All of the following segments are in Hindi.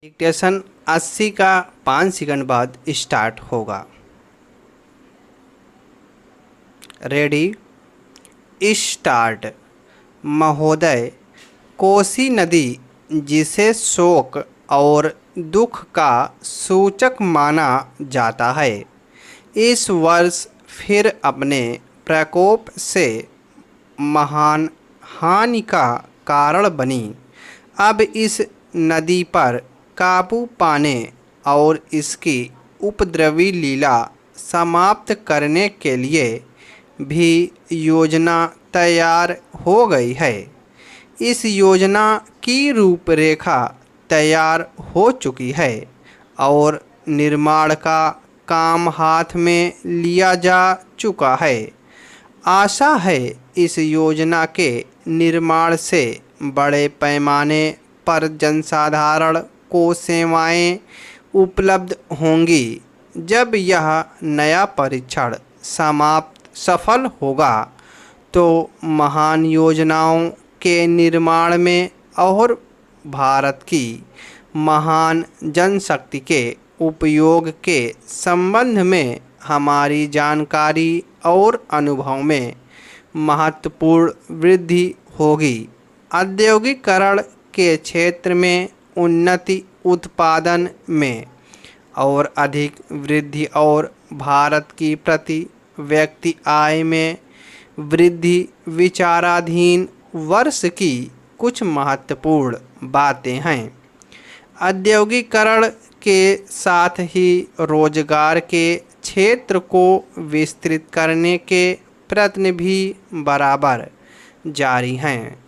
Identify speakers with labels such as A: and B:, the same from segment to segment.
A: डिक्टेशन 80 का 5 सेकंड बाद स्टार्ट होगा। Ready start. महोदय, कोसी नदी जिसे शोक और दुख का सूचक माना जाता है, इस वर्ष फिर अपने प्रकोप से महान हानि का कारण बनी। अब इस नदी पर काबू पाने और इसकी उपद्रवी लीला समाप्त करने के लिए भी योजना तैयार हो गई है। इस योजना की रूपरेखा तैयार हो चुकी है और निर्माण का काम हाथ में लिया जा चुका है। आशा है इस योजना के निर्माण से बड़े पैमाने पर जनसाधारण को सेवाएं उपलब्ध होंगी। जब यह नया परीक्षण सफल होगा तो महान योजनाओं के निर्माण में और भारत की महान जनशक्ति के उपयोग के संबंध में हमारी जानकारी और अनुभव में महत्वपूर्ण वृद्धि होगी। औद्योगिकरण के क्षेत्र में उन्नति, उत्पादन में और अधिक वृद्धि और भारत की प्रति व्यक्ति आय में वृद्धि विचाराधीन वर्ष की कुछ महत्वपूर्ण बातें हैं। औद्योगिकरण के साथ ही रोजगार के क्षेत्र को विस्तृत करने के प्रयत्न भी बराबर जारी हैं।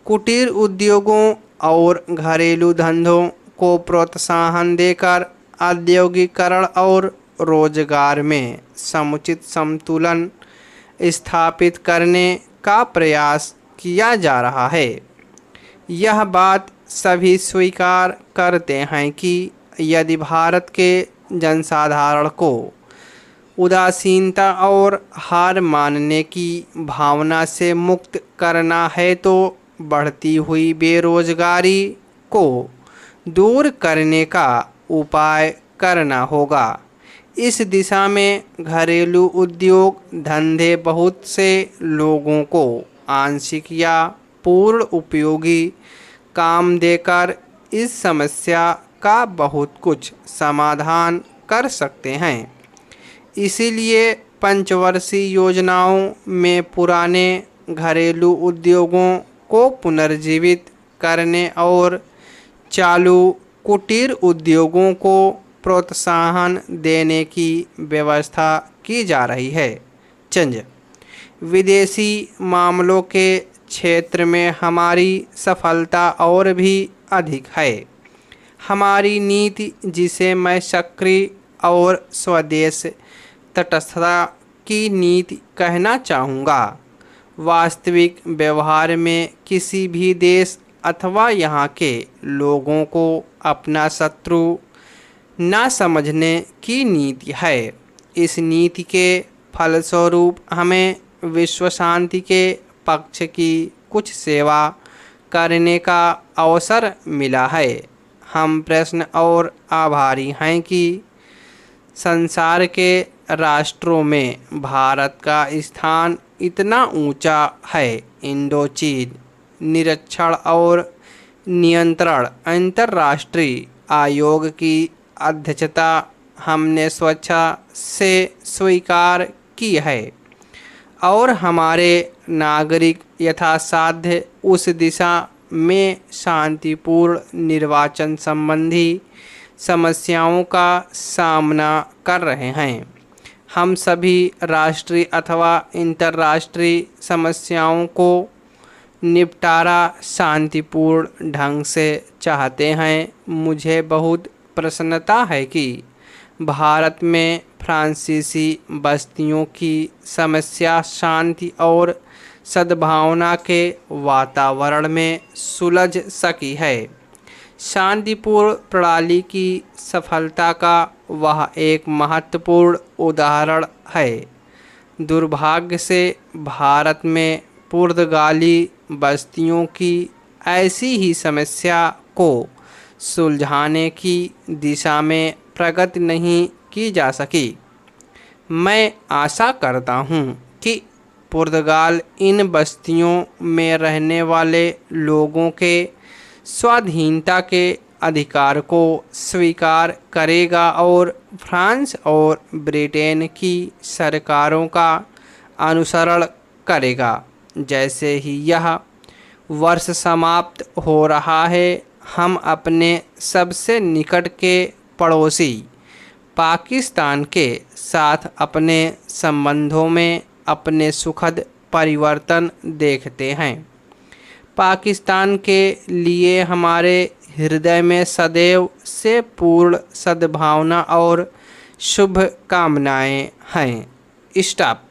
A: कुटीर उद्योगों और घरेलू धंधों को प्रोत्साहन देकर औद्योगिकरण और रोजगार में समुचित संतुलन स्थापित करने का प्रयास किया जा रहा है। यह बात सभी स्वीकार करते हैं कि यदि भारत के जनसाधारण को उदासीनता और हार मानने की भावना से मुक्त करना है तो बढ़ती हुई बेरोजगारी को दूर करने का उपाय करना होगा। इस दिशा में घरेलू उद्योग धंधे बहुत से लोगों को आंशिक या पूर्ण उपयोगी काम देकर इस समस्या का बहुत कुछ समाधान कर सकते हैं। इसीलिए पंचवर्षीय योजनाओं में पुराने घरेलू उद्योगों को पुनर्जीवित करने और चालू कुटीर उद्योगों को प्रोत्साहन देने की व्यवस्था की जा रही है। चंज विदेशी मामलों के क्षेत्र में हमारी सफलता और भी अधिक है। हमारी नीति, जिसे मैं सक्रिय और स्वदेश तटस्थता की नीति कहना चाहूँगा, वास्तविक व्यवहार में किसी भी देश अथवा यहाँ के लोगों को अपना शत्रु ना समझने की नीति है। इस नीति के फलस्वरूप हमें विश्व शांति के पक्ष की कुछ सेवा करने का अवसर मिला है। हम प्रसन्न और आभारी हैं कि संसार के राष्ट्रों में भारत का स्थान इतना ऊंचा है। इंडोचीन निरीक्षण और नियंत्रण अंतर्राष्ट्रीय आयोग की अध्यक्षता हमने स्वेच्छा से स्वीकार की है और हमारे नागरिक यथासाध्य उस दिशा में शांतिपूर्ण निर्वाचन संबंधी समस्याओं का सामना कर रहे हैं। हम सभी राष्ट्रीय अथवा अंतर्राष्ट्रीय समस्याओं को निपटारा शांतिपूर्ण ढंग से चाहते हैं। मुझे बहुत प्रसन्नता है कि भारत में फ्रांसीसी बस्तियों की समस्या शांति और सद्भावना के वातावरण में सुलझ सकी है। शांतिपूर्ण प्रणाली की सफलता का वह एक महत्वपूर्ण उदाहरण है। दुर्भाग्य से भारत में पुर्तगाली बस्तियों की ऐसी ही समस्या को सुलझाने की दिशा में प्रगति नहीं की जा सकी। मैं आशा करता हूँ कि पुर्तगाल इन बस्तियों में रहने वाले लोगों के स्वाधीनता के अधिकार को स्वीकार करेगा और फ्रांस और ब्रिटेन की सरकारों का अनुसरण करेगा। जैसे ही यह वर्ष समाप्त हो रहा है, हम अपने सबसे निकट के पड़ोसी पाकिस्तान के साथ अपने संबंधों में अपने सुखद परिवर्तन देखते हैं। पाकिस्तान के लिए हमारे हृदय में सदैव से पूर्ण सद्भावना और शुभकामनाएं हैं। स्टॉप।